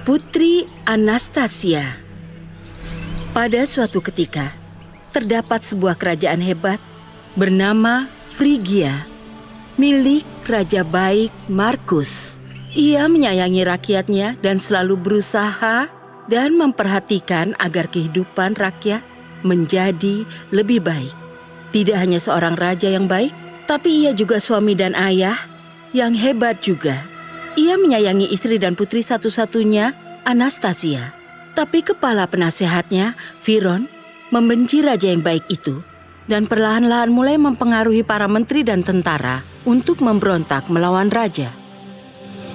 Putri Anastasia. Pada suatu ketika, terdapat sebuah kerajaan hebat bernama Frigia, milik Raja baik Markus. Ia menyayangi rakyatnya dan selalu berusaha dan memperhatikan agar kehidupan rakyat menjadi lebih baik. Tidak hanya seorang raja yang baik, tapi ia juga suami dan ayah yang hebat juga. Ia menyayangi istri dan putri satu-satunya, Anastasia. Tapi kepala penasehatnya, Firon, membenci raja yang baik itu dan perlahan-lahan mulai mempengaruhi para menteri dan tentara untuk memberontak melawan raja.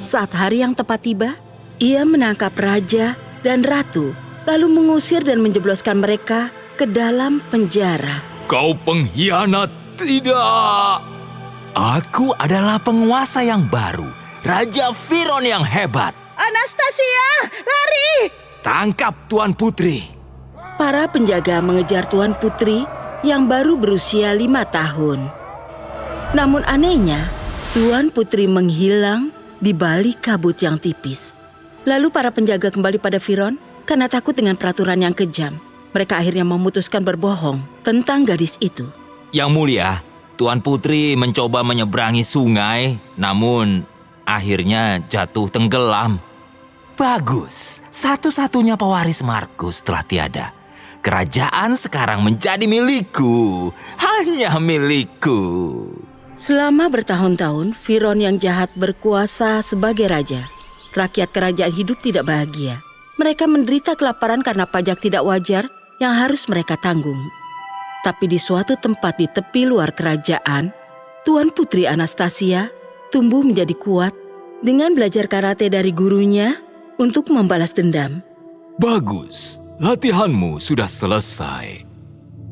Saat hari yang tepat tiba, ia menangkap raja dan ratu, lalu mengusir dan menjebloskan mereka ke dalam penjara. Kau pengkhianat, tidak! Aku adalah penguasa yang baru. Raja Firon yang hebat. Anastasia, lari! Tangkap Tuan Putri. Para penjaga mengejar Tuan Putri yang baru berusia 5 tahun. Namun anehnya, Tuan Putri menghilang di balik kabut yang tipis. Lalu para penjaga kembali pada Firon karena takut dengan peraturan yang kejam. Mereka akhirnya memutuskan berbohong tentang gadis itu. Yang mulia, Tuan Putri mencoba menyeberangi sungai, namun akhirnya jatuh tenggelam. Bagus, satu-satunya pewaris Markus telah tiada. Kerajaan sekarang menjadi milikku, hanya milikku. Selama bertahun-tahun, Firon yang jahat berkuasa sebagai raja. Rakyat kerajaan hidup tidak bahagia. Mereka menderita kelaparan karena pajak tidak wajar yang harus mereka tanggung. Tapi di suatu tempat di tepi luar kerajaan, Tuan Putri Anastasia tumbuh menjadi kuat dengan belajar karate dari gurunya untuk membalas dendam. Bagus, latihanmu sudah selesai.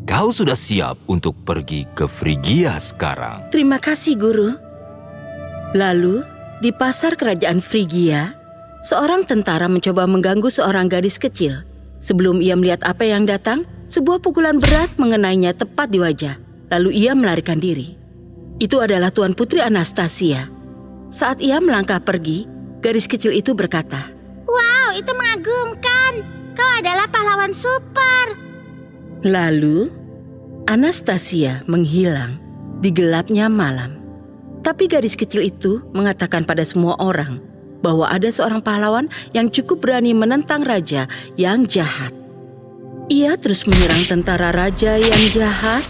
Kau sudah siap untuk pergi ke Frigia sekarang. Terima kasih, Guru. Lalu, di pasar kerajaan Frigia, seorang tentara mencoba mengganggu seorang gadis kecil. Sebelum ia melihat apa yang datang, sebuah pukulan berat mengenainya tepat di wajah. Lalu ia melarikan diri. Itu adalah Tuan Putri Anastasia. Saat ia melangkah pergi, gadis kecil itu berkata, "Wow, itu mengagumkan. Kau adalah pahlawan super." Lalu, Anastasia menghilang di gelapnya malam. Tapi gadis kecil itu mengatakan pada semua orang bahwa ada seorang pahlawan yang cukup berani menentang raja yang jahat. Ia terus menyerang tentara raja yang jahat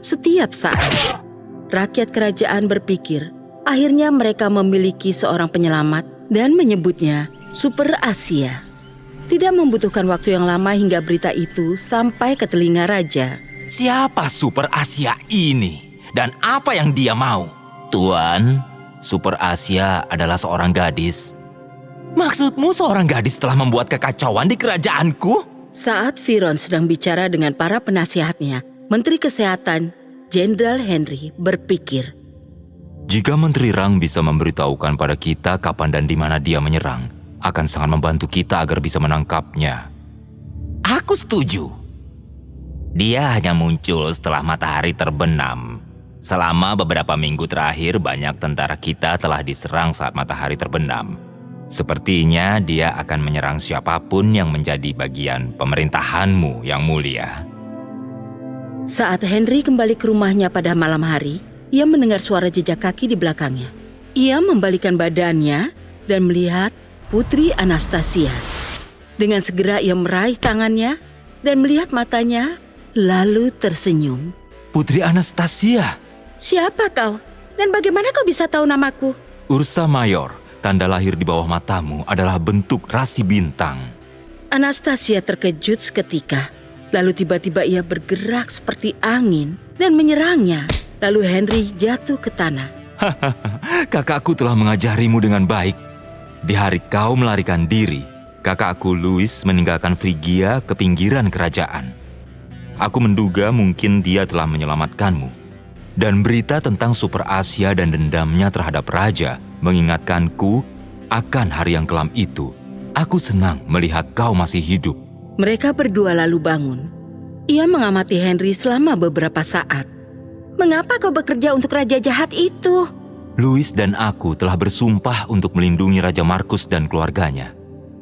setiap saat. Rakyat kerajaan berpikir, akhirnya mereka memiliki seorang penyelamat dan menyebutnya Super Asia. Tidak membutuhkan waktu yang lama hingga berita itu sampai ke telinga raja. Siapa Super Asia ini? Dan apa yang dia mau? Tuan, Super Asia adalah seorang gadis. Maksudmu seorang gadis telah membuat kekacauan di kerajaanku? Saat Firon sedang bicara dengan para penasihatnya, Menteri Kesehatan Jenderal Henry berpikir, jika Menteri Rang bisa memberitahukan pada kita kapan dan di mana dia menyerang, akan sangat membantu kita agar bisa menangkapnya. Aku setuju. Dia hanya muncul setelah matahari terbenam. Selama beberapa minggu terakhir, banyak tentara kita telah diserang saat matahari terbenam. Sepertinya dia akan menyerang siapapun yang menjadi bagian pemerintahanmu, Yang Mulia. Saat Henry kembali ke rumahnya pada malam hari, ia mendengar suara jejak kaki di belakangnya. Ia membalikkan badannya dan melihat Putri Anastasia. Dengan segera ia meraih tangannya dan melihat matanya, lalu tersenyum. Putri Anastasia. Siapa kau? Dan bagaimana kau bisa tahu namaku? Ursa Mayor, tanda lahir di bawah matamu adalah bentuk rasi bintang. Anastasia terkejut seketika. Lalu tiba-tiba ia bergerak seperti angin dan menyerangnya. Lalu Henry jatuh ke tanah. Kakakku telah mengajarimu dengan baik. Di hari kau melarikan diri, kakakku Louis meninggalkan Frigia ke pinggiran kerajaan. Aku menduga mungkin dia telah menyelamatkanmu. Dan berita tentang Super Asia dan dendamnya terhadap raja mengingatkanku akan hari yang kelam itu. Aku senang melihat kau masih hidup. Mereka berdua lalu bangun. Ia mengamati Henry selama beberapa saat. Mengapa kau bekerja untuk raja jahat itu? Louis dan aku telah bersumpah untuk melindungi Raja Markus dan keluarganya.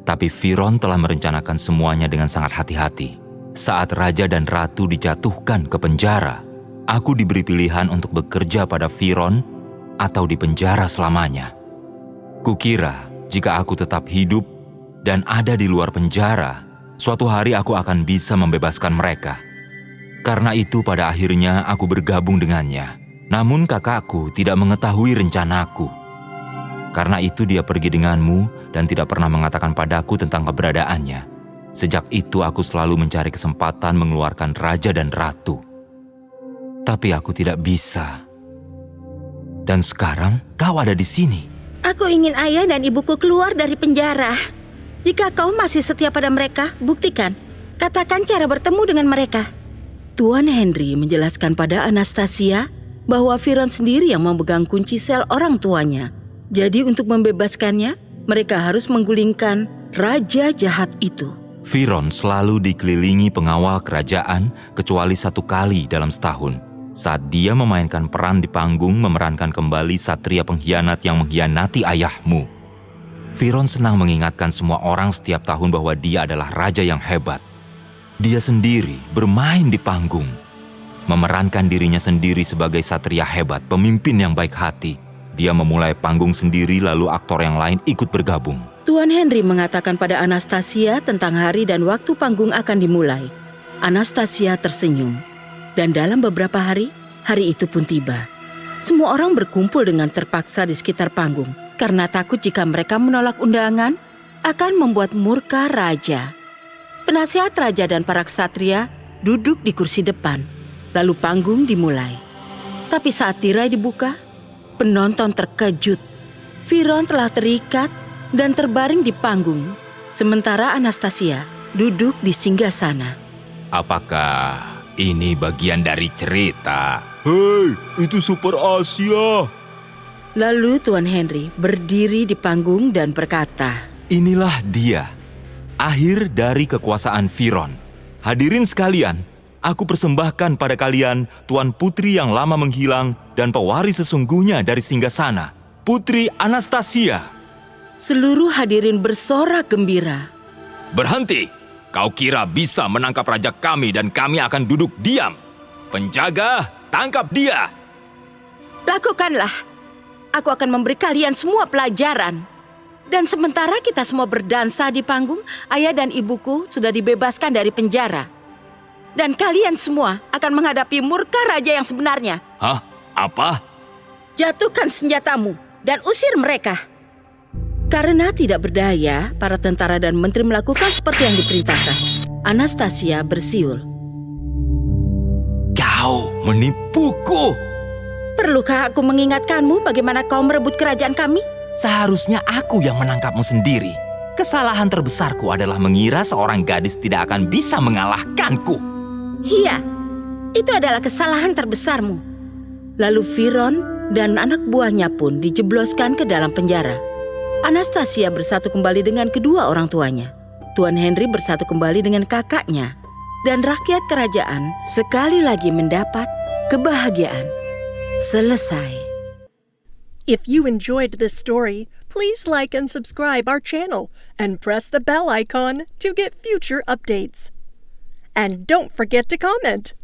Tapi Firon telah merencanakan semuanya dengan sangat hati-hati. Saat raja dan ratu dijatuhkan ke penjara, aku diberi pilihan untuk bekerja pada Firon atau di penjara selamanya. Kukira jika aku tetap hidup dan ada di luar penjara, suatu hari aku akan bisa membebaskan mereka. Karena itu pada akhirnya aku bergabung dengannya. Namun kakakku tidak mengetahui rencanaku. Karena itu dia pergi denganmu dan tidak pernah mengatakan padaku tentang keberadaannya. Sejak itu aku selalu mencari kesempatan mengeluarkan raja dan ratu. Tapi aku tidak bisa. Dan sekarang kau ada di sini. Aku ingin ayah dan ibuku keluar dari penjara. Jika kau masih setia pada mereka, buktikan. Katakan cara bertemu dengan mereka. Tuan Henry menjelaskan pada Anastasia bahwa Firon sendiri yang memegang kunci sel orang tuanya. Jadi untuk membebaskannya, mereka harus menggulingkan raja jahat itu. Firon selalu dikelilingi pengawal kerajaan kecuali 1 kali dalam setahun. Saat dia memainkan peran di panggung memerankan kembali satria pengkhianat yang mengkhianati ayahmu. Firon senang mengingatkan semua orang setiap tahun bahwa dia adalah raja yang hebat. Dia sendiri bermain di panggung, memerankan dirinya sendiri sebagai satria hebat, pemimpin yang baik hati. Dia memulai panggung sendiri lalu aktor yang lain ikut bergabung. Tuan Henry mengatakan pada Anastasia tentang hari dan waktu panggung akan dimulai. Anastasia tersenyum. Dan dalam beberapa hari itu pun tiba. Semua orang berkumpul dengan terpaksa di sekitar panggung. Karena takut jika mereka menolak undangan, akan membuat murka raja. Penasihat raja dan para ksatria duduk di kursi depan. Lalu panggung dimulai. Tapi saat tirai dibuka, penonton terkejut. Firon telah terikat dan terbaring di panggung, sementara Anastasia duduk di singgasana. Apakah ini bagian dari cerita? Hei, itu Super Asia. Lalu Tuan Henry berdiri di panggung dan berkata, Inilah dia, akhir dari kekuasaan Firon. Hadirin sekalian, aku persembahkan pada kalian Tuan Putri yang lama menghilang dan pewaris sesungguhnya dari singgasana, Putri Anastasia. Seluruh hadirin bersorak gembira. Berhenti! Kau kira bisa menangkap raja kami dan kami akan duduk diam? Penjaga, tangkap dia! Lakukanlah. Aku akan memberi kalian semua pelajaran. Dan sementara kita semua berdansa di panggung, ayah dan ibuku sudah dibebaskan dari penjara. Dan kalian semua akan menghadapi murka raja yang sebenarnya. Hah? Apa? Jatuhkan senjatamu dan usir mereka. Karena tidak berdaya, para tentara dan menteri melakukan seperti yang diperintahkan. Anastasia bersiul. Kau menipuku! Perlukah aku mengingatkanmu bagaimana kau merebut kerajaan kami? Seharusnya aku yang menangkapmu sendiri. Kesalahan terbesarku adalah mengira seorang gadis tidak akan bisa mengalahkanku. Iya, itu adalah kesalahan terbesarmu. Lalu Firon dan anak buahnya pun dijebloskan ke dalam penjara. Anastasia bersatu kembali dengan kedua orang tuanya. Tuan Henry bersatu kembali dengan kakaknya. Dan rakyat kerajaan sekali lagi mendapat kebahagiaan. Selesai. If you enjoyed this story, please like and subscribe our channel and press the bell icon to get future updates. And don't forget to comment.